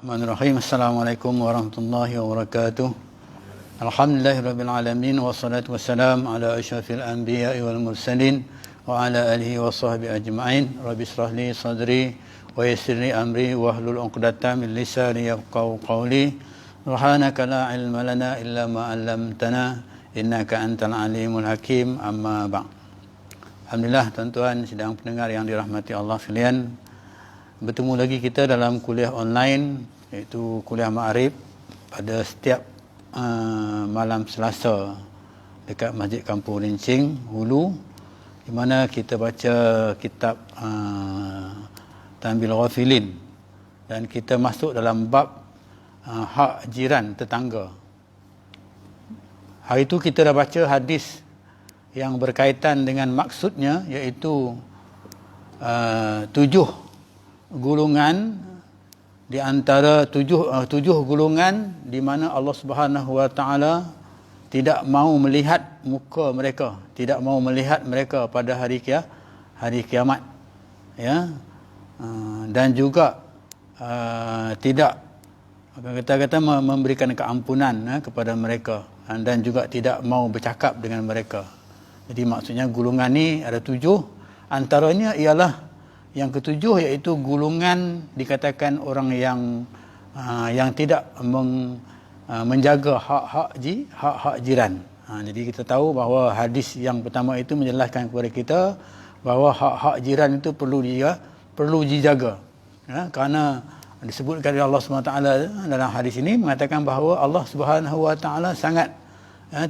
Bismillahirrahmanirrahim. Assalamualaikum warahmatullahi wabarakatuh. Alhamdulillahirabbil alamin wassalatu wassalam ala asyrafil anbiya'i wal mursalin wa ala alihi washabbihi ajma'in. Rabbi shrah li sadri wa yassir li amri wahlul 'uqdatam min lisani yafqahu qawli. Subhanaka la ilma lana illa ma 'allamtana innaka antal alimul hakim. Amma ba'd. Alhamdulillah, tuan-tuan sidang pendengar yang dirahmati Allah sekalian, bertemu lagi kita dalam kuliah online, iaitu kuliah Ma'arif pada setiap malam Selasa dekat Masjid Kampung Rincing, Hulu, di mana kita baca kitab Tanbihul Ghafilin, dan kita masuk dalam bab hak jiran tetangga. Hari itu kita dah baca hadis yang berkaitan dengan maksudnya, iaitu 7 golongan di antara tujuh golongan di mana Allah Subhanahu Wa Taala tidak mahu melihat muka mereka, tidak mahu melihat mereka pada hari kiamat, ya, dan juga tidak kata-kata memberikan keampunan kepada mereka, dan juga tidak mahu bercakap dengan mereka. Jadi maksudnya golongan ni ada 7, antaranya ialah yang ketujuh, iaitu golongan dikatakan orang yang tidak menjaga hak-hak jiran. Jadi kita tahu bahawa hadis yang pertama itu menjelaskan kepada kita bahawa hak-hak jiran itu perlu dijaga. Ya, kerana disebutkan oleh Allah SWT dalam hadis ini mengatakan bahawa Allah SWT sangat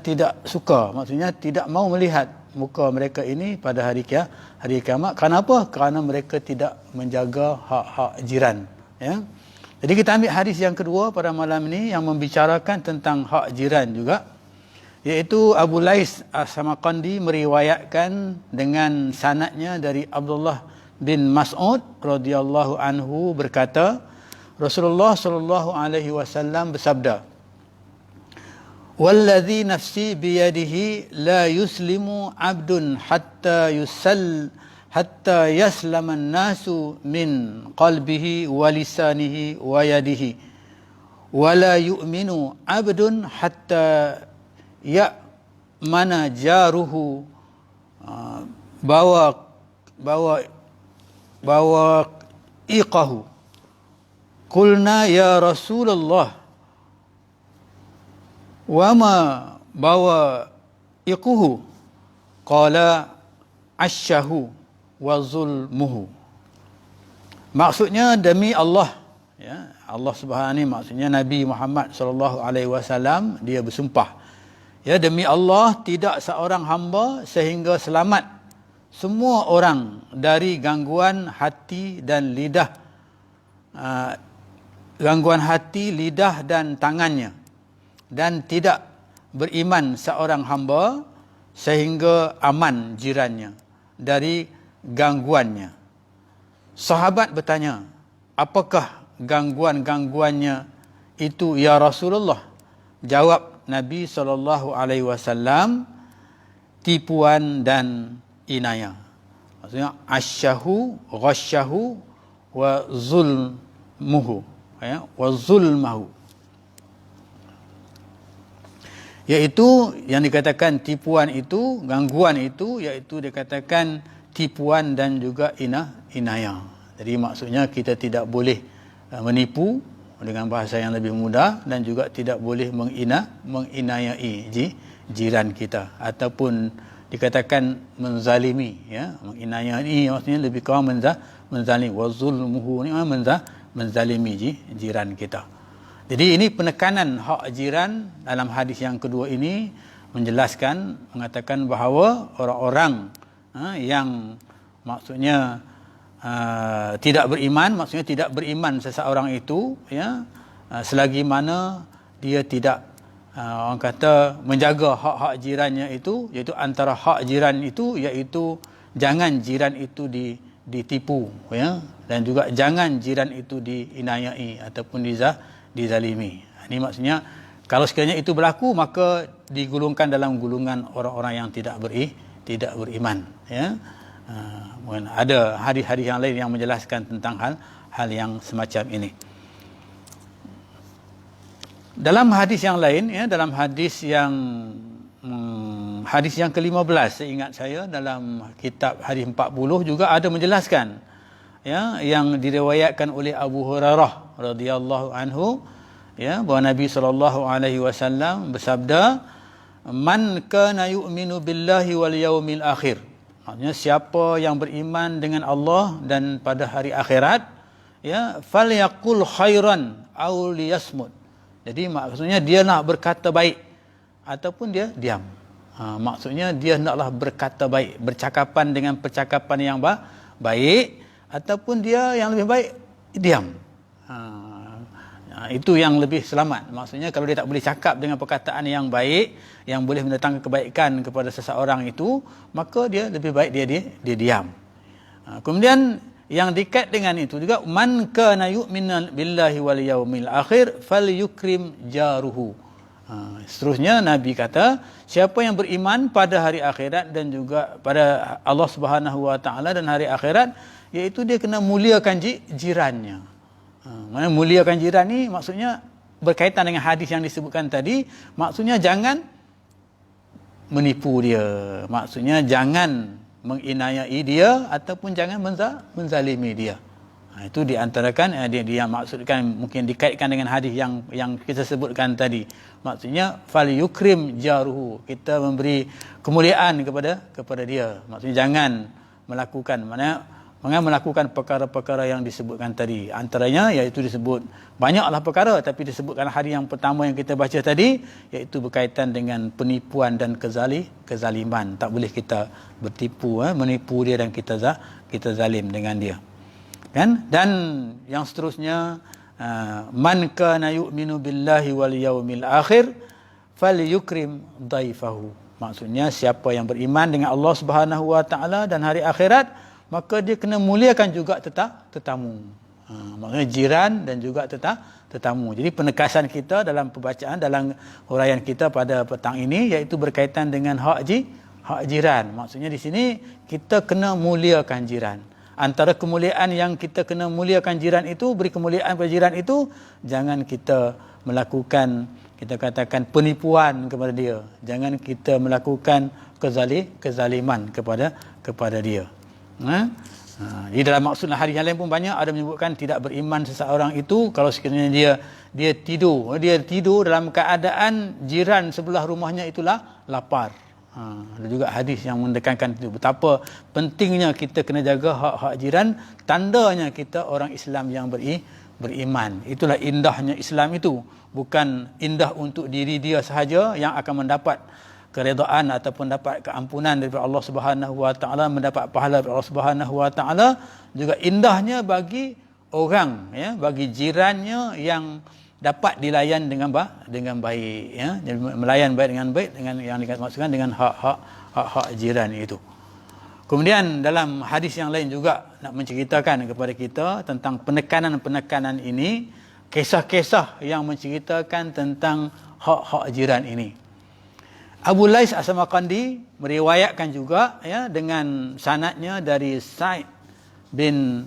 tidak suka, maksudnya tidak mau melihat muka mereka ini pada hari kiamat. Kenapa? Kerana mereka tidak menjaga hak-hak jiran, ya. Jadi kita ambil hadis yang kedua pada malam ini yang membicarakan tentang hak jiran juga, iaitu Abu Lais As-Samarqandi meriwayatkan dengan sanadnya dari Abdullah bin Mas'ud radhiyallahu anhu berkata, Rasulullah sallallahu alaihi wasallam bersabda, "Walladzi nafsi biyadihi la yuslimu 'abdun hatta yaslama an-nasu min qalbihi wa lisanihi wa yadihi wa la yu'minu 'abdun hatta ya'mana jaruhu bawa iqahu." Qulna ya Rasulullah wama bawa iquhu, qala asyahu wa zulmuhu. Maksudnya demi Allah, ya, Allah Subhanahu, maksudnya Nabi Muhammad sallallahu alaihi wasallam, dia bersumpah, ya, demi Allah tidak seorang hamba sehingga selamat semua orang dari gangguan hati dan lidah, gangguan hati, lidah dan tangannya, dan tidak beriman seorang hamba sehingga aman jirannya dari gangguannya. Sahabat bertanya, apakah gangguan-gangguannya itu ya Rasulullah? Jawab Nabi SAW, tipuan dan inayah. Maksudnya asyahu, ghasyahu wa zulmuhu, ya, wa zulmahu, iaitu yang dikatakan tipuan itu, gangguan itu, iaitu dikatakan tipuan dan juga inayah. Jadi maksudnya kita tidak boleh menipu dengan bahasa yang lebih mudah, dan juga tidak boleh menginayai jiran kita, ataupun dikatakan menzalimi, ya. Menginayai maksudnya lebih kurang menzalimi, wa zulmuhu ni menzalimi jiran kita. Jadi ini penekanan hak jiran dalam hadis yang kedua ini menjelaskan, mengatakan bahawa orang-orang yang maksudnya tidak beriman, maksudnya tidak beriman seseorang itu, ya, selagi mana dia tidak orang kata menjaga hak-hak jirannya itu, iaitu antara hak jiran itu iaitu jangan jiran itu ditipu, ya, dan juga jangan jiran itu diinayai ataupun dizalimi. Ini maksudnya kalau sekiranya itu berlaku, maka digolongkan dalam golongan orang-orang yang tidak beriman, ya. Ada hadis-hadis yang lain yang menjelaskan tentang hal yang semacam ini. Dalam hadis yang lain, ya, dalam hadis yang ke-15, seingat saya dalam kitab hadis 40 juga ada menjelaskan, ya, yang diriwayatkan oleh Abu Hurairah radhiyallahu anhu, ya, bahawa Nabi SAW bersabda, man kana yu'minu billahi wal yaumil akhir. Maksudnya siapa yang beriman dengan Allah dan pada hari akhirat, ya, falyaqul khairan aw liyasmut. Jadi maksudnya dia nak berkata baik ataupun dia diam. Maksudnya dia naklah berkata baik, bercakapan dengan percakapan yang baik, ataupun dia yang lebih baik diam. Itu yang lebih selamat. Maksudnya kalau dia tak boleh cakap dengan perkataan yang baik, yang boleh mendatangkan kebaikan kepada seseorang itu, maka dia lebih baik dia diam. Kemudian yang dekat dengan itu juga, man kana yu'minu billahi wal yaumil akhir falyukrim jaruhu. Seterusnya Nabi kata, siapa yang beriman pada hari akhirat dan juga pada Allah Subhanahu wa taala dan hari akhirat, iaitu dia kena muliakan jirannya. Mana muliakan jiran ni maksudnya berkaitan dengan hadis yang disebutkan tadi, maksudnya jangan menipu dia, maksudnya jangan menginayai dia ataupun jangan menzalimi dia. Itu diantarakan dia maksudkan, mungkin dikaitkan dengan hadis yang kita sebutkan tadi. Maksudnya fal yukrim jaruhu, kita memberi kemuliaan kepada dia. Maksudnya jangan melakukan perkara-perkara yang disebutkan tadi. Antaranya iaitu disebut banyaklah perkara, tapi disebutkan hadis yang pertama yang kita baca tadi, iaitu berkaitan dengan penipuan dan kezaliman. Tak boleh kita bertipu, menipu dia dan kita zalim dengan dia. Kan? Dan yang seterusnya, man kana yu'minu billahi wal yaumil akhir falyukrim dhaifahu. Maksudnya siapa yang beriman dengan Allah Subhanahu wa taala dan hari akhirat, maka dia kena muliakan juga tetamu. Maksudnya jiran dan juga tetamu. Jadi penekasan kita dalam pembacaan, dalam huraian kita pada petang ini, iaitu berkaitan dengan hak jiran. Maksudnya di sini kita kena muliakan jiran. Antara kemuliaan yang kita kena muliakan jiran itu, beri kemuliaan kepada jiran itu, jangan kita melakukan, kita katakan, penipuan kepada dia. Jangan kita melakukan kezaliman kepada dia. Di dalam maksud hadis yang lain pun banyak ada menyebutkan tidak beriman seseorang itu kalau sekiranya dia tidur dalam keadaan jiran sebelah rumahnya itulah lapar. Ada juga hadis yang mendekankan itu, betapa pentingnya kita kena jaga hak-hak jiran. Tandanya kita orang Islam yang beriman. Itulah indahnya Islam itu. Bukan indah untuk diri dia sahaja yang akan mendapat keredaan ataupun dapat keampunan daripada Allah Subhanahu wa taala, mendapat pahala daripada Allah Subhanahu wa taala, juga indahnya bagi orang, ya, bagi jirannya yang dapat dilayan dengan baik, ya, melayan baik dengan yang dimaksudkan dengan hak jiran itu. Kemudian dalam hadis yang lain juga nak menceritakan kepada kita tentang penekanan ini, kisah-kisah yang menceritakan tentang hak jiran ini. Abu Lais As-Samarqandi meriwayatkan juga, ya, dengan sanadnya dari Sa'id bin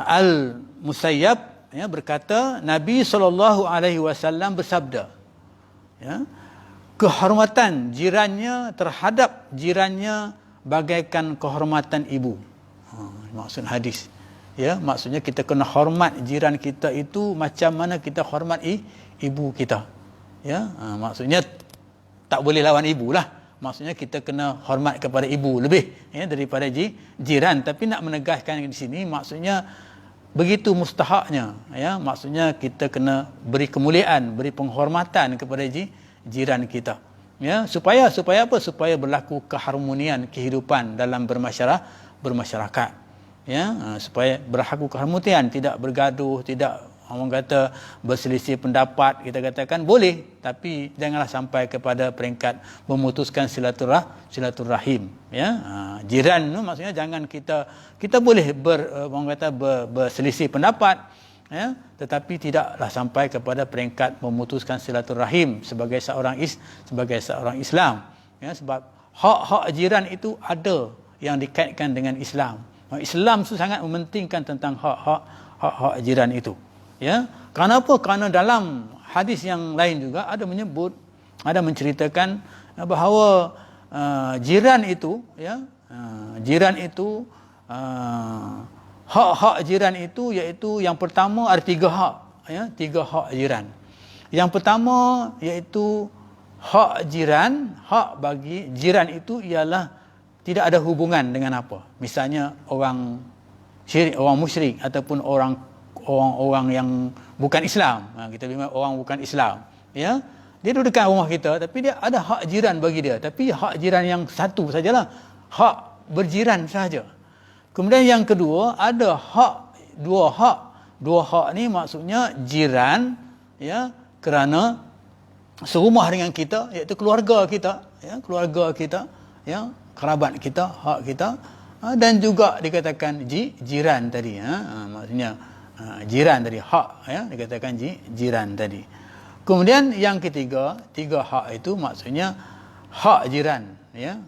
Al-Musayyab, ya, berkata Nabi SAW bersabda, ya, kehormatan jirannya terhadap jirannya bagaikan kehormatan ibu. Maksud hadis, ya, maksudnya kita kena hormat jiran kita itu macam mana kita hormat ibu kita, ya. Maksudnya tak boleh lawan ibu lah. Maksudnya kita kena hormat kepada ibu lebih, ya, daripada jiran. Tapi nak menegaskan di sini maksudnya begitu mustahaknya, ya, maksudnya kita kena beri kemuliaan, beri penghormatan kepada jiran kita, ya, supaya apa? Supaya berlaku keharmonian kehidupan dalam bermasyarakat, ya, supaya berlaku keharmonian, tidak bergaduh, tidak, orang kata, berselisih pendapat. Kita katakan boleh, tapi janganlah sampai kepada peringkat memutuskan silaturahim, ya. Jiran tu maksudnya jangan kita boleh berselisih pendapat, ya, tetapi tidaklah sampai kepada peringkat memutuskan silaturahim sebagai seorang Islam, ya, sebab hak jiran itu ada yang dikaitkan dengan Islam. Islam tu sangat mementingkan tentang hak jiran itu. Ya, kenapa? Kerana dalam hadis yang lain juga ada menyebut, ada menceritakan bahawa jiran itu, ya, jiran itu, hak-hak jiran itu iaitu yang pertama ada 3 hak, ya, 3 hak jiran. Yang pertama iaitu hak jiran, hak bagi jiran itu ialah tidak ada hubungan dengan apa. Misalnya orang syirik, orang musyrik ataupun orang yang bukan Islam. Kita bilang orang bukan Islam, ya. Dia duduk dekat rumah kita tapi dia ada hak jiran bagi dia, tapi hak jiran yang satu sajalah, hak berjiran sahaja. Kemudian yang kedua ada dua hak ni maksudnya jiran, ya, kerana serumah dengan kita, iaitu keluarga kita, ya, kerabat kita, hak kita, dan juga dikatakan jiran tadi, maksudnya jiran tadi, hak, ya, dikatakan jiran tadi. Kemudian yang ketiga, 3 hak itu maksudnya hak jiran, ya,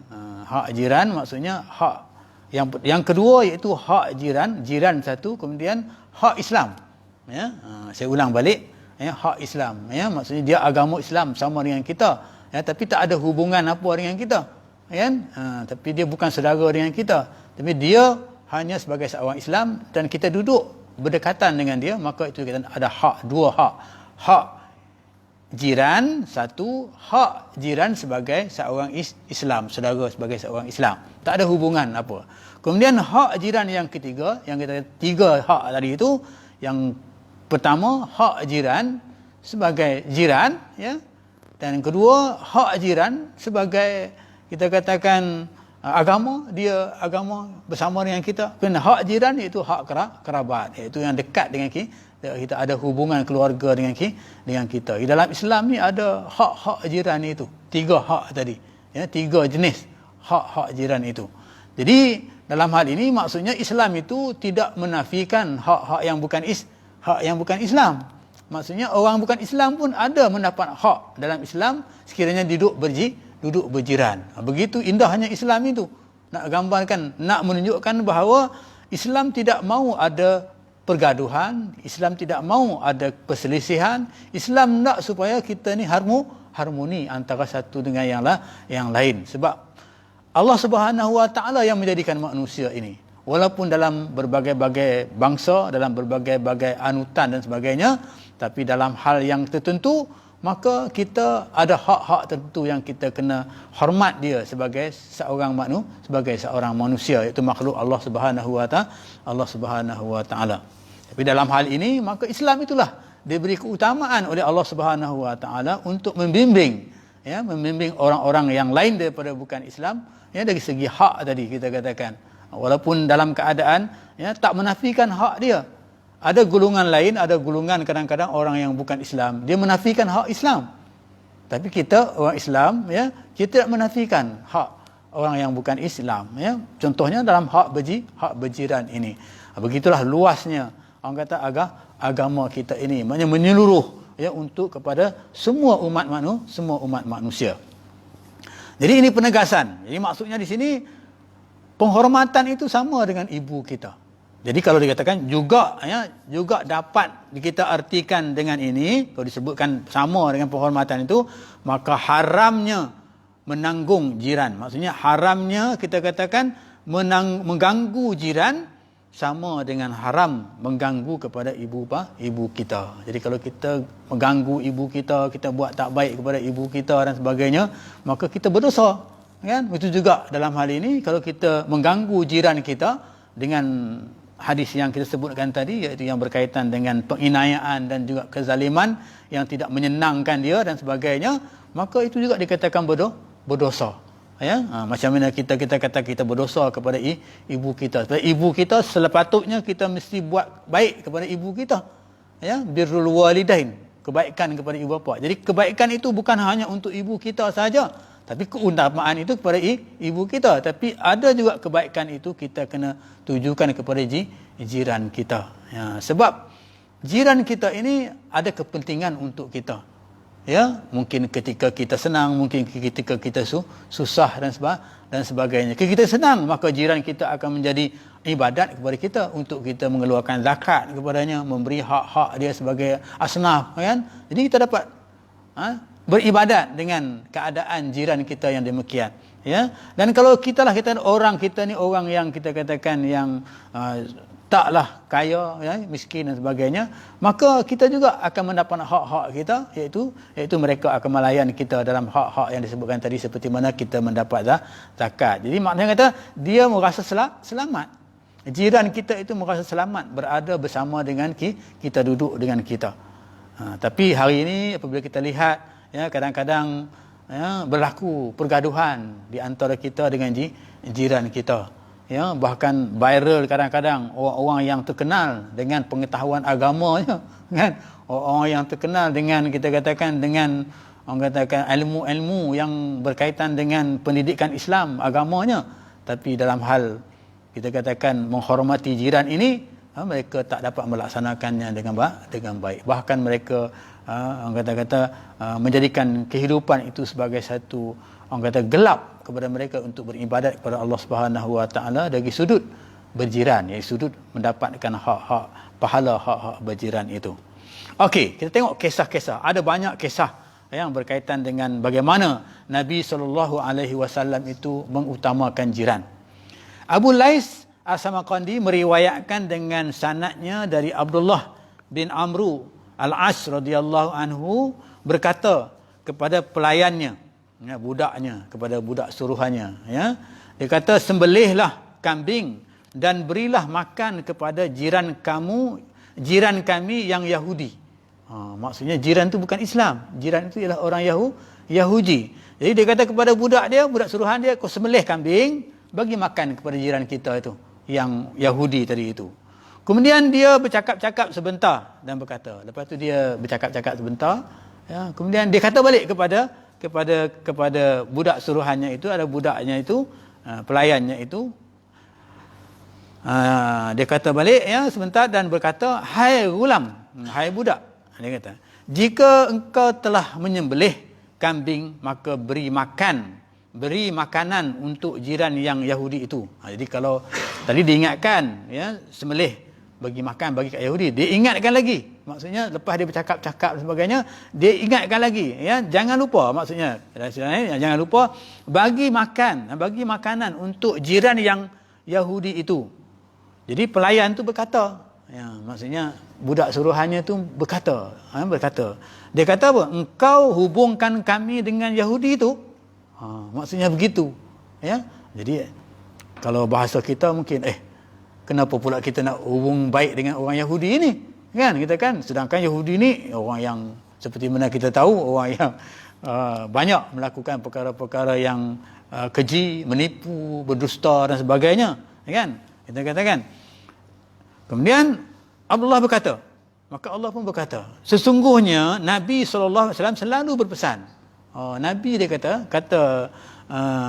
hak jiran maksudnya hak yang kedua iaitu hak jiran satu, kemudian hak Islam, ya. Saya ulang balik, ya, hak Islam, ya, maksudnya dia agama Islam sama dengan kita, ya, tapi tak ada hubungan apa dengan kita, kan, tapi dia bukan saudara dengan kita, tapi dia hanya sebagai seorang Islam dan kita duduk berdekatan dengan dia, maka itu kita ada hak, 2 hak jiran satu, hak jiran sebagai seorang Islam, saudara sebagai seorang Islam, tak ada hubungan apa. Kemudian hak jiran yang ketiga, yang kita 3 hak tadi itu, yang pertama hak jiran sebagai jiran, ya, dan kedua hak jiran sebagai kita katakan agama, dia agama bersama dengan kita. Dan hak jiran iaitu hak kerabat, iaitu yang dekat dengan kita ada hubungan keluarga dengan kita. Di dalam Islam ni ada hak-hak jiran itu, 3 hak tadi, ya, 3 jenis hak-hak jiran itu. Jadi dalam hal ini maksudnya Islam itu tidak menafikan hak-hak yang bukan Islam. Maksudnya orang bukan Islam pun ada mendapat hak dalam Islam sekiranya duduk berjiran. Begitu indahnya Islam itu. Nak gambarkan, nak menunjukkan bahawa Islam tidak mahu ada pergaduhan, Islam tidak mahu ada perselisihan. Islam nak supaya kita ni harmoni antara satu dengan yang lain. Sebab Allah Subhanahu Wa Taala yang menjadikan manusia ini. Walaupun dalam berbagai-bagai bangsa, dalam berbagai-bagai anutan dan sebagainya, tapi dalam hal yang tertentu, maka kita ada hak-hak tertentu yang kita kena hormat dia sebagai seorang manusia, iaitu makhluk Allah Subhanahu Wa Taala. Tapi dalam hal ini, maka Islam itulah diberi keutamaan oleh Allah Subhanahu Wa Taala untuk membimbing orang-orang yang lain daripada bukan Islam, ya, dari segi hak tadi kita katakan. Walaupun dalam keadaan, ya, tak menafikan hak dia. Ada golongan lain, ada golongan kadang-kadang orang yang bukan Islam, dia menafikan hak Islam. Tapi kita orang Islam, ya, kita tidak menafikan hak orang yang bukan Islam, ya. Contohnya dalam hak berjiran ini. Begitulah luasnya orang kata agama kita ini, maknanya menyeluruh, ya, untuk kepada semua umat manusia. Jadi ini penegasan. Jadi maksudnya di sini penghormatan itu sama dengan ibu kita. Jadi kalau dikatakan juga, ya, juga dapat kita artikan dengan ini, kalau disebutkan sama dengan penghormatan itu, maka haramnya menanggung jiran. Maksudnya haramnya kita katakan mengganggu jiran sama dengan haram mengganggu kepada ibu kita. Jadi kalau kita mengganggu ibu kita, kita buat tak baik kepada ibu kita dan sebagainya, maka kita berdosa, kan? Itu juga dalam hal ini, kalau kita mengganggu jiran kita dengan hadis yang kita sebutkan tadi, iaitu yang berkaitan dengan penginayaan dan juga kezaliman yang tidak menyenangkan dia dan sebagainya, maka itu juga dikatakan berdosa. Ya, macam mana kita kata kita berdosa kepada ibu kita. Sebab ibu kita sepatutnya kita mesti buat baik kepada ibu kita. Ya, birrul walidain, kebaikan kepada ibu bapa. Jadi kebaikan itu bukan hanya untuk ibu kita saja, tapi keutamaan itu kepada ibu kita. Tapi ada juga kebaikan itu kita kena tujukan kepada jiran kita. Ya, sebab jiran kita ini ada kepentingan untuk kita. Ya, mungkin ketika kita senang, mungkin ketika kita susah dan sebagainya. Ketika kita senang, maka jiran kita akan menjadi ibadat kepada kita, untuk kita mengeluarkan zakat kepadanya, memberi hak-hak dia sebagai asnaf, kan? Jadi kita dapat beribadat dengan keadaan jiran kita yang demikian, ya. Dan kalau kita ni orang yang kita katakan yang taklah kaya, ya, miskin dan sebagainya, maka kita juga akan mendapat hak-hak kita, iaitu mereka akan melayan kita dalam hak-hak yang disebutkan tadi, seperti mana kita mendapat zakat. Jadi maknanya kata dia merasa selamat. Jiran kita itu merasa selamat berada bersama dengan kita, duduk dengan kita. Tapi hari ini apabila kita lihat, ya, kadang-kadang, ya, berlaku pergaduhan di antara kita dengan jiran kita. Ya, bahkan viral kadang-kadang orang-orang yang terkenal dengan pengetahuan agamanya, kan? Orang-orang yang terkenal dengan, kita katakan, dengan orang katakan ilmu-ilmu yang berkaitan dengan pendidikan Islam agamanya, tapi dalam hal kita katakan menghormati jiran ini, mereka tak dapat melaksanakannya dengan baik. Bahkan mereka orang kata menjadikan kehidupan itu sebagai satu, orang kata, gelap kepada mereka untuk beribadat kepada Allah Subhanahu Wa Taala dari sudut berjiran, iaitu sudut mendapatkan hak-hak pahala hak-hak berjiran itu. Okey, kita tengok kisah-kisah. Ada banyak kisah yang berkaitan dengan bagaimana Nabi SAW itu mengutamakan jiran. Abu Lais As-Samarqandi meriwayatkan dengan sanadnya dari Abdullah bin Amru Al-As radhiyallahu anhu berkata kepada pelayannya, ya, budaknya, kepada budak suruhannya, ya, dia kata, sembelihlah kambing dan berilah makan kepada jiran kami yang Yahudi. Maksudnya jiran itu bukan Islam, jiran itu ialah orang Yahudi. Jadi dia kata kepada budak suruhan dia, kau sembelih kambing, bagi makan kepada jiran kita itu yang Yahudi tadi itu. Kemudian dia bercakap-cakap sebentar dan berkata, lepas tu dia bercakap-cakap sebentar, ya, kemudian dia kata balik kepada budak suruhannya itu, ada budaknya itu, pelayannya itu, dia kata balik, ya, sebentar dan berkata, hai gulam, hai budak, dia kata, jika engkau telah menyembelih kambing, maka beri makanan untuk jiran yang Yahudi itu. Jadi kalau tadi diingatkan, ya, sembelih bagi makan bagi kat Yahudi, dia ingatkan lagi. Maksudnya lepas dia bercakap-cakap dan sebagainya, dia ingatkan lagi, ya, jangan lupa, maksudnya jangan lupa bagi makanan untuk jiran yang Yahudi itu. Jadi pelayan tu berkata, ya, maksudnya budak suruhannya tu berkata, dia kata apa? Engkau hubungkan kami dengan Yahudi itu. Maksudnya begitu, ya. Jadi kalau bahasa kita mungkin, kenapa pula kita nak hubung baik dengan orang Yahudi ini, kan? Kita kan, sedangkan Yahudi ni orang yang seperti mana kita tahu, orang yang banyak melakukan perkara-perkara yang keji, menipu, berdusta dan sebagainya, kan? Kita katakan. Kemudian Abdullah berkata, maka Allah pun berkata, sesungguhnya Nabi SAW selalu berpesan. Nabi dia kata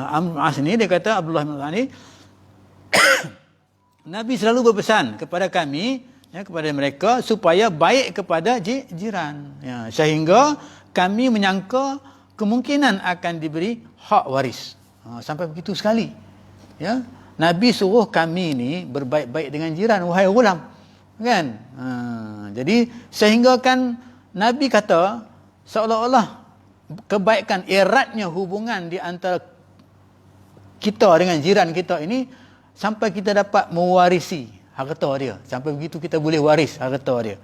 Amr As ni, dia kata Abdullah bin As ni, Nabi selalu berpesan kepada kami, ya, kepada mereka, supaya baik kepada jiran, ya, sehingga kami menyangka kemungkinan akan diberi hak waris. Sampai begitu sekali, ya. Nabi suruh kami ni berbaik-baik dengan jiran, wahai ghulam, kan? Jadi sehingga kan Nabi kata seolah-olah kebaikan, eratnya hubungan di antara kita dengan jiran kita ini, sampai kita dapat mewarisi harta dia. Sampai begitu kita boleh waris harta dia.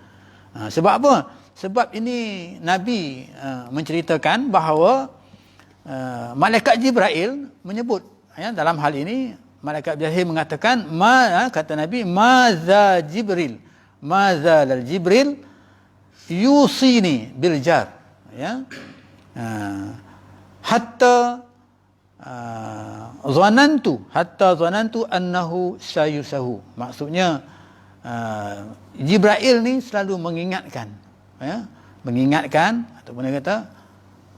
Sebab apa? Sebab ini Nabi menceritakan bahawa malaikat Jibril menyebut, ya, dalam hal ini malaikat Jibril mengatakan, kata Nabi, maza Jibril yusini bil jar, ya, hatta zanantu annahu sayusahu. Maksudnya Jibril ni selalu mengingatkan, ya, ataupun dia kata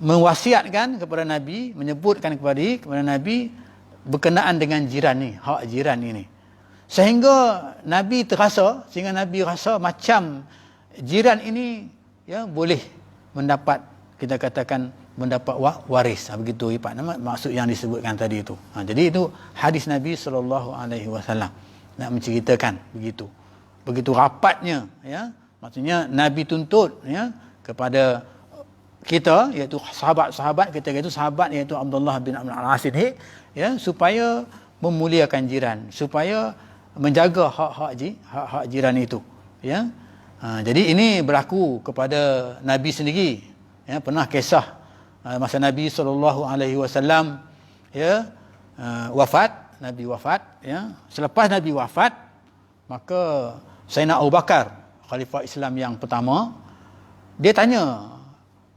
mewasiatkan kepada Nabi, menyebutkan kepada Nabi berkenaan dengan jiran ni, hak jiran ini, sehingga Nabi rasa macam jiran ini, ya, boleh mendapat, kita katakan, mendapat waris. Begitu maksud yang disebutkan tadi itu. Jadi itu hadis Nabi SAW. nak menceritakan begitu. Begitu rapatnya, ya. Maksudnya Nabi tuntut, ya, kepada kita, iaitu sahabat-sahabat ketika itu, sahabat iaitu Abdullah bin Amr al-As ini, ya, supaya memuliakan jiran, supaya menjaga hak-hak jiran itu, ya. Jadi ini berlaku kepada Nabi sendiri, ya. Pernah kisah masa Nabi SAW, ya, wafat, Nabi wafat, ya. Selepas Nabi wafat, maka Sayyidina Abu Bakar, khalifah Islam yang pertama, dia tanya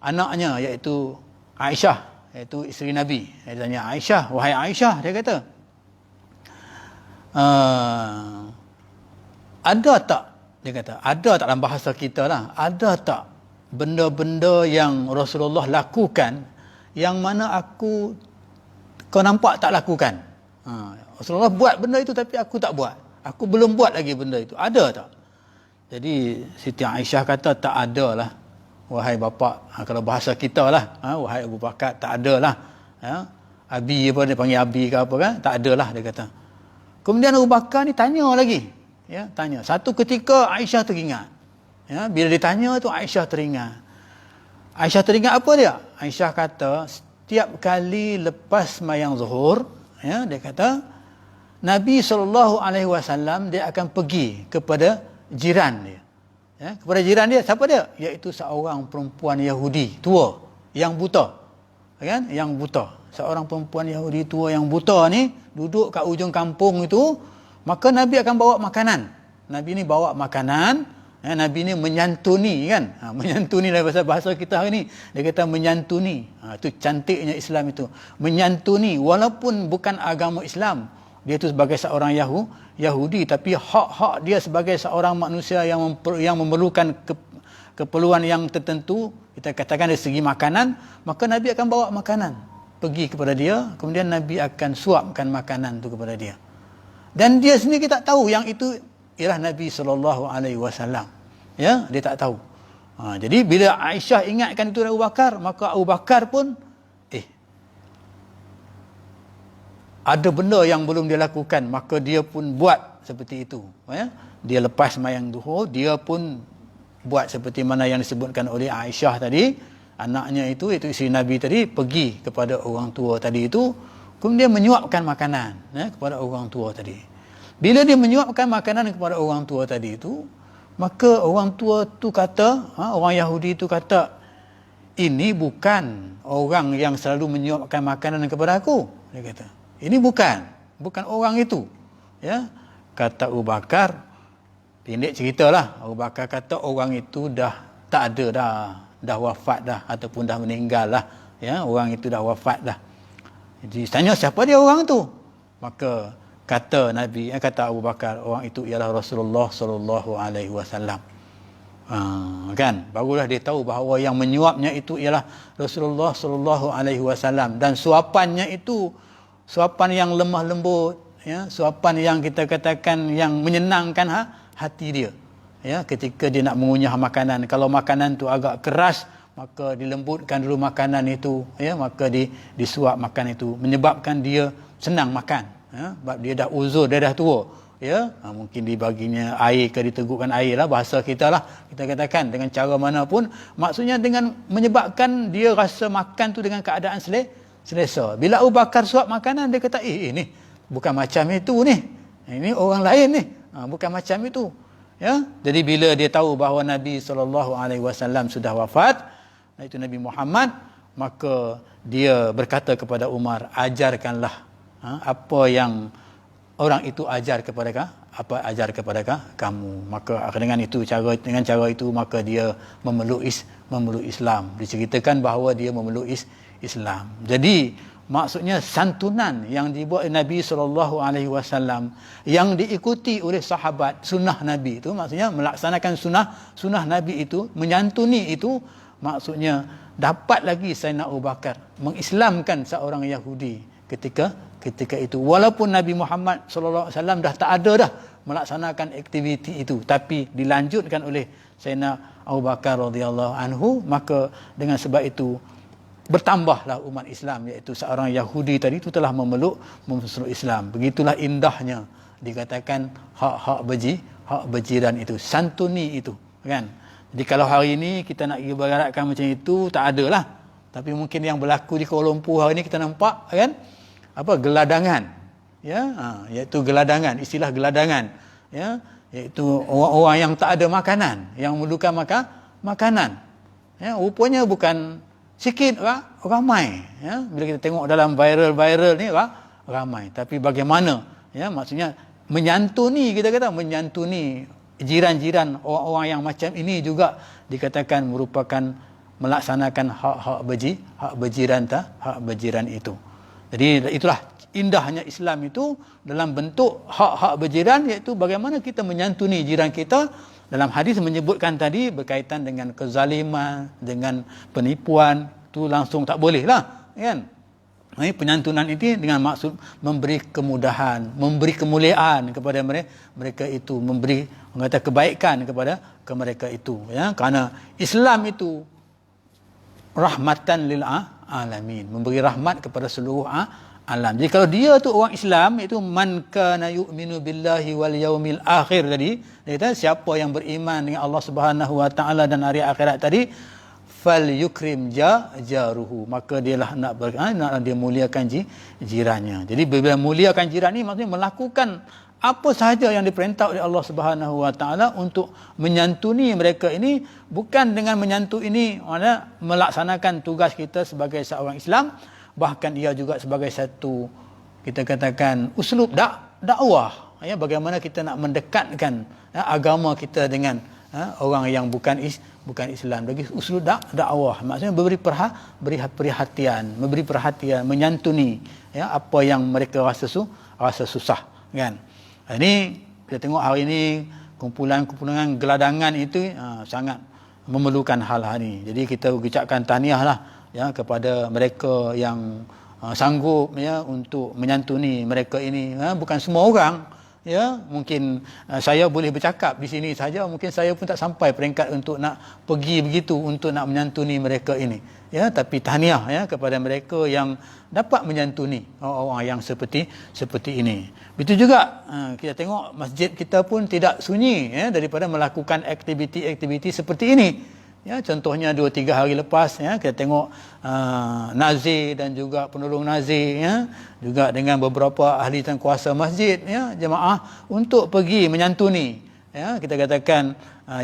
anaknya iaitu Aisyah, iaitu isteri Nabi. Dia tanya, Aisyah, wahai Aisyah, dia kata, ada tak, dia kata, ada tak, dalam bahasa kita lah, ada tak benda-benda yang Rasulullah lakukan yang mana kau nampak tak lakukan? Rasulullah buat benda itu tapi aku tak buat, aku belum buat lagi benda itu, ada tak? Jadi Siti Aisyah kata, tak ada lah wahai bapa. Kalau bahasa kita lah, wahai Abu Bakar, tak ada lah, ya. Abi apa, dia panggil Abi ke apa kan, tak ada lah, dia kata. Kemudian Abu Bakar ni tanya lagi, ya, tanya. Satu ketika Aisyah teringat, ya, bila ditanya tu Aisyah teringat. Aisyah teringat apa dia? Aisyah kata, setiap kali lepas sembahyang zuhur, ya, dia kata Nabi SAW dia akan pergi kepada jiran dia, ya, kepada jiran dia. Siapa dia? Iaitu seorang perempuan Yahudi tua yang buta, kan, yang buta. Seorang perempuan Yahudi tua yang buta ni duduk kat ujung kampung itu, maka Nabi akan bawa makanan. Nabi ni bawa makanan, ya, Nabi ni menyantuni, kan, menyantuni dalam bahasa kita hari ni, dia kata menyantuni. Itu cantiknya Islam itu, menyantuni, walaupun bukan agama Islam, dia tu sebagai seorang Yahudi, tapi hak-hak dia sebagai seorang manusia yang memerlukan keperluan yang tertentu, kita katakan dari segi makanan, maka Nabi akan bawa makanan pergi kepada dia, kemudian Nabi akan suapkan makanan tu kepada dia. Dan dia sendiri tak tahu yang itu ialah Nabi SAW. Ya, dia tak tahu. Jadi bila Aisyah ingatkan itu Abu Bakar, maka Abu Bakar pun ada benda yang belum dia lakukan, maka dia pun buat seperti itu, ya. Dia lepas sembahyang zuhur, dia pun buat seperti mana yang disebutkan oleh Aisyah tadi, anaknya itu isteri Nabi tadi, pergi kepada orang tua tadi itu, kemudian menyuapkan makanan, ya, kepada orang tua tadi. Bila dia menyuapkan makanan kepada orang tua tadi itu, maka orang tua tu kata, orang Yahudi itu kata, ini bukan orang yang selalu menyuapkan makanan kepada aku, dia kata. Ini bukan orang itu, ya. Kata Abu Bakar, pendek ceritalah, Abu Bakar kata orang itu dah tak ada dah wafat dah, ataupun dah meninggal lah, ya, orang itu dah wafat dah. Jadi tanya siapa dia orang tu, maka kata Nabi, kata Abu Bakar, orang itu ialah Rasulullah SAW. Kan, barulah dia tahu bahawa yang menyuapnya itu ialah Rasulullah SAW, dan suapannya itu suapan yang lemah lembut, ya, suapan yang kita katakan yang menyenangkan hati dia, ya, ketika dia nak mengunyah makanan. Kalau makanan tu agak keras, maka dilembutkan dulu makanan itu, ya, maka disuap makan itu, menyebabkan dia senang makan, ya, sebab dia dah uzur, dia dah tua, ya. Mungkin dibaginya air ke ditegukkan air lah, bahasa kita lah, kita katakan dengan cara mana pun, maksudnya dengan menyebabkan dia rasa makan tu dengan keadaan selesa. Bila Abu Bakar suap makanan, dia kata, ini bukan macam itu ni. Ini orang lain ni. Bukan macam itu. Ya. Jadi bila dia tahu bahawa Nabi SAW sudah wafat, iaitu Nabi Muhammad, maka dia berkata kepada Umar, ajarkanlah apa yang orang itu ajar kepada kamu. Maka dengan cara itu maka dia memeluk Islam. Diceritakan bahawa dia memeluk Islam. Jadi maksudnya santunan yang dibuat oleh Nabi SAW yang diikuti oleh sahabat, sunnah Nabi itu, maksudnya melaksanakan sunnah Nabi itu, menyantuni itu, maksudnya dapat lagi Sayyidina Abu Bakar mengislamkan seorang Yahudi ketika itu, walaupun Nabi Muhammad SAW dah tak ada dah melaksanakan aktiviti itu, tapi dilanjutkan oleh Sayyidina Abu Bakar radhiyallahu anhu, maka dengan sebab itu bertambahlah umat Islam, iaitu seorang Yahudi tadi itu telah memeluk Islam. Begitulah indahnya dikatakan hak-hak berjiran itu, santuni itu, kan? Jadi kalau hari ini kita nak ibaratkan macam itu, tak ada lah. Tapi mungkin yang berlaku di Kuala Lumpur hari ini kita nampak, kan? Apa, geladangan, ya, iaitu geladangan, istilah geladangan, ya, iaitu orang-orang yang tak ada makanan, yang memerlukan makanan, ya, rupanya bukan sikit, ramai, ya. Bila kita tengok dalam viral ni, ramai. Tapi bagaimana, ya, maksudnya menyantuni, kita kata menyantuni jiran-jiran orang-orang yang macam ini juga dikatakan merupakan melaksanakan hak berjiran itu. Jadi itulah indahnya Islam itu dalam bentuk hak-hak berjiran, iaitu bagaimana kita menyantuni jiran kita. Dalam hadis menyebutkan tadi berkaitan dengan kezaliman, dengan penipuan, itu langsung tak boleh lah, kan? Ini penyantunan ini dengan maksud memberi kemudahan, memberi kemuliaan kepada mereka itu, memberi kebaikan kepada mereka itu, ya. Kerana Islam itu rahmatan lil alamin, memberi rahmat kepada seluruh alam. Jadi kalau dia tu orang Islam, itu man kana yu'minu billahi wal yaumil akhir tadi, dia kata siapa yang beriman dengan Allah Subhanahu wa taala dan hari akhirat tadi, fal yukrim jaruhu, maka dialah nak dia muliakan jirannya. Jadi bila muliakan jiran ni maksudnya melakukan apa sahaja yang diperintah oleh Allah Subhanahu wa taala untuk menyantuni mereka ini, bukan dengan menyantu ini maknanya melaksanakan tugas kita sebagai seorang Islam, bahkan ia juga sebagai satu, kita katakan, uslub dakwah, ya, bagaimana kita nak mendekatkan, ya, agama kita dengan orang yang bukan Islam, bagi usul dakwah, maksudnya beri perhatian, menyantuni, ya, apa yang mereka rasa susah, kan? Ini kita tengok hari ini kumpulan-kumpulan geladangan itu sangat memerlukan hal-hal ini. Jadi kita ucapkan tahniah lah, ya, kepada mereka yang sanggup, ya, untuk menyantuni mereka ini, ya. Bukan semua orang, ya, mungkin saya boleh bercakap di sini saja, mungkin saya pun tak sampai peringkat untuk nak pergi begitu untuk nak menyantuni mereka ini, ya. Tapi tahniah, ya, kepada mereka yang dapat menyantuni orang-orang yang seperti ini. Begitu juga kita tengok masjid kita pun tidak sunyi, ya, daripada melakukan aktiviti-aktiviti seperti ini. Ya, contohnya 2-3 hari lepas, ya, kita tengok nazir dan juga penolong nazir, ya, juga dengan beberapa ahli dan kuasa masjid, ya, jemaah untuk pergi menyantuni, ya, kita katakan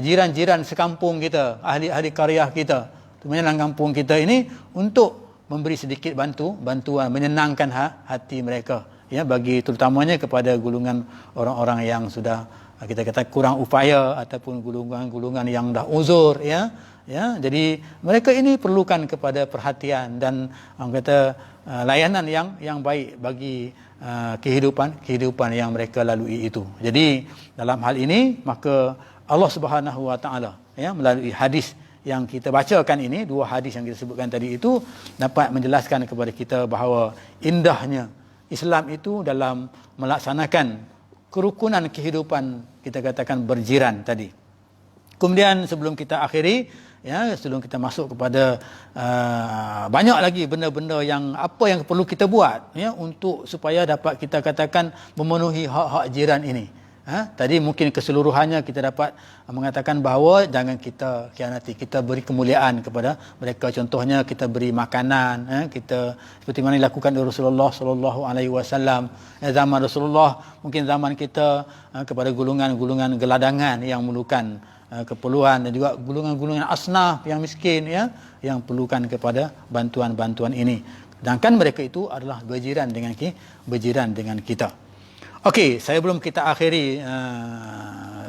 jiran-jiran sekampung kita, ahli-ahli qaryah kita, menyenang kampung kita ini, untuk memberi sedikit bantuan menyenangkan hati mereka, ya, bagi terutamanya kepada golongan orang-orang yang sudah kita kata kurang upaya ataupun golongan-golongan yang dah uzur, ya. Ya, jadi mereka ini perlukan kepada perhatian dan kata layanan yang baik bagi kehidupan yang mereka lalui itu. Jadi dalam hal ini maka Allah Subhanahu wa taala, ya, melalui hadis yang kita bacakan ini, 2 hadis yang kita sebutkan tadi itu, dapat menjelaskan kepada kita bahawa indahnya Islam itu dalam melaksanakan kerukunan kehidupan, kita katakan berjiran tadi. Kemudian sebelum kita akhiri, ya, sebelum kita masuk kepada banyak lagi benda-benda yang apa yang perlu kita buat, ya, untuk supaya dapat kita katakan memenuhi hak-hak jiran ini. Tadi mungkin keseluruhannya kita dapat mengatakan bahawa jangan kita khianati, kita beri kemuliaan kepada mereka. Contohnya kita beri makanan, kita seperti mana dilakukan oleh Rasulullah sallallahu alaihi wasallam. Zaman Rasulullah, mungkin zaman kita, kepada golongan-golongan geladangan yang memerlukan keperluan, dan juga golongan-golongan asnaf yang miskin, ya, yang perlukan kepada bantuan-bantuan ini. Sedangkan mereka itu adalah berjiran dengan kita. Okey, saya belum kita akhiri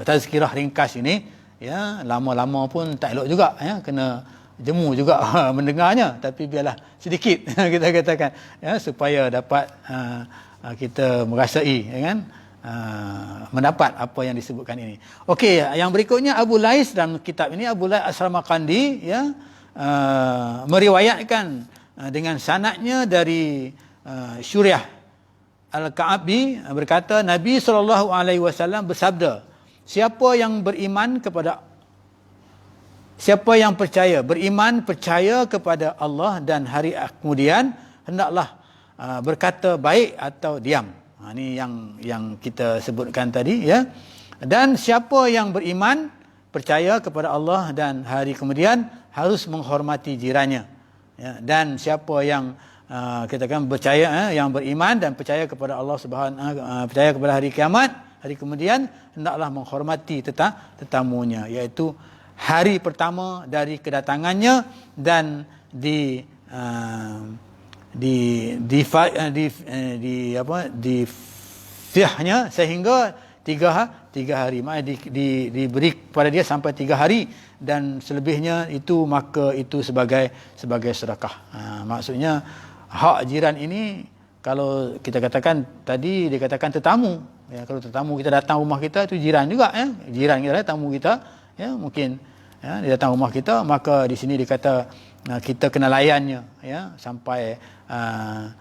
tazkirah ringkas ini, ya, lama-lama pun tak elok juga, ya, kena jemu juga mendengarnya, tapi biarlah sedikit kita katakan, ya, supaya dapat kita merasai, ya, kan, mendapat apa yang disebutkan ini. Okey, yang berikutnya Abu Lais dalam kitab ini, Abu Lais As-Samarqandi, ya, meriwayatkan dengan sanadnya dari Syuriah Al-Ka'abi berkata, Nabi SAW bersabda, siapa yang beriman percaya kepada Allah dan hari kemudian, hendaklah berkata baik atau diam. Ini yang kita sebutkan tadi, ya. Dan siapa yang beriman, percaya kepada Allah dan hari kemudian, harus menghormati jirannya. Ya. Dan siapa yang kita kan percaya, yang beriman dan percaya kepada Allah percaya kepada hari kiamat, hari kemudian, hendaklah menghormati tetamunya, iaitu hari pertama dari kedatangannya, dan fiahnya sehingga tiga hari, maknanya diberi kepada dia sampai 3 hari, dan selebihnya itu maka itu sebagai sedekah. Maksudnya hak jiran ini, kalau kita katakan tadi dikatakan tetamu, ya, kalau tetamu kita datang rumah kita itu jiran juga, ya, jiran kita, tamu kita, ya, mungkin, ya, dia datang rumah kita, maka di sini dikata kita kena layannya, ya, sampai 3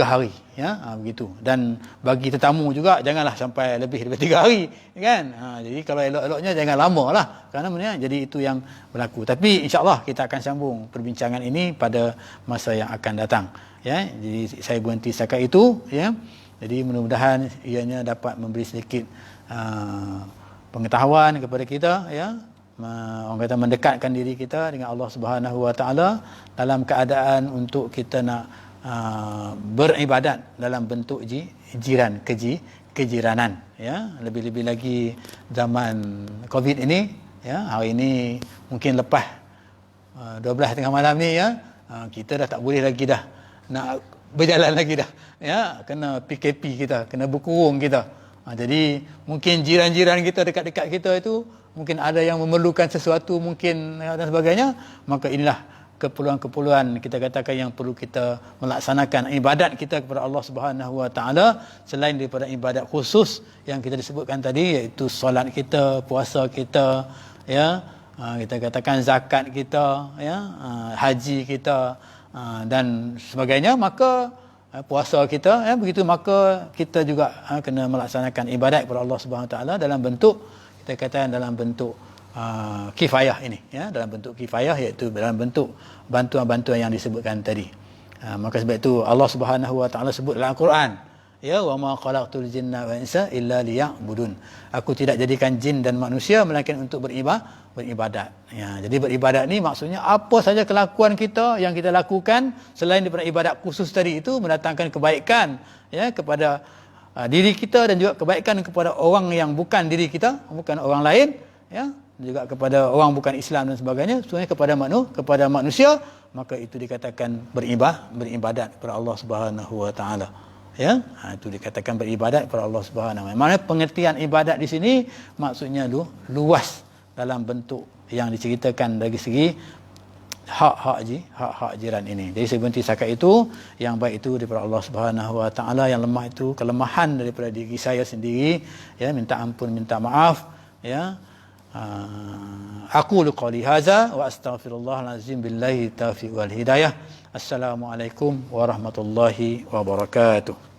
hari, ya, begitu. Dan bagi tetamu juga janganlah sampai lebih daripada 3 hari, kan. Jadi kalau elok-eloknya jangan lama lah, kerana jadi itu yang berlaku. Tapi insya-Allah kita akan sambung perbincangan ini pada masa yang akan datang, ya. Jadi saya berhenti setakat itu, ya. Jadi mudah-mudahan ianya dapat memberi sedikit pengetahuan kepada kita, ya. Orang kata mendekatkan diri kita dengan Allah Subhanahu Wa Taala dalam keadaan untuk kita nak beribadat dalam bentuk jiran, kejiranan, ya. Lebih-lebih lagi zaman Covid ini, ya. Hari ini mungkin lepas 12 tengah malam ni, ya, kita dah tak boleh lagi dah nak berjalan lagi dah, ya. Kena PKP kita, kena berkurung kita. Jadi mungkin jiran-jiran kita dekat-dekat kita itu mungkin ada yang memerlukan sesuatu mungkin, dan sebagainya, maka inilah keperluan-keperluan kita katakan yang perlu kita melaksanakan ibadat kita kepada Allah Subhanahu Wa Taala, selain daripada ibadat khusus yang kita disebutkan tadi, iaitu solat kita, puasa kita, ya, kita katakan zakat kita, ya, haji kita, dan sebagainya. Maka puasa kita, ya, begitu, maka kita juga kena melaksanakan ibadat kepada Allah Subhanahu Wa Taala dalam bentuk, kita katakan dalam bentuk kifayah ini, ya, dalam bentuk kifayah, iaitu dalam bentuk bantuan-bantuan yang disebutkan tadi. Maka sebab itu Allah Subhanahu Wa Taala sebut dalam Al-Quran, ya, wa ma khalaqtul jinna wal insa illa liya'budun. Aku tidak jadikan jin dan manusia melainkan untuk beribadat. Ya, jadi beribadat ni maksudnya apa saja kelakuan kita yang kita lakukan selain daripada ibadat khusus tadi itu mendatangkan kebaikan, ya, kepada diri kita dan juga kebaikan kepada orang yang bukan diri kita, bukan orang lain, ya, juga kepada orang bukan Islam dan sebagainya, sebenarnya kepada manusia, maka itu dikatakan beribadat kepada Allah Subhanahu Wa Taala, ya. Itu dikatakan beribadat kepada Allah Subhanahu Wa Taala. Maknanya pengertian ibadat di sini maksudnya luas dalam bentuk yang diceritakan dari segi hak jiran ini. Jadi saya berhenti setakat itu. Yang baik itu daripada Allah Subhanahu Wa Taala, yang lemah itu kelemahan daripada diri saya sendiri, ya, minta ampun, minta maaf, ya. Aqulu qawli hadza wa astaghfirullahal azim billahi taufiq wal hidayah. Assalamualaikum warahmatullahi wabarakatuh.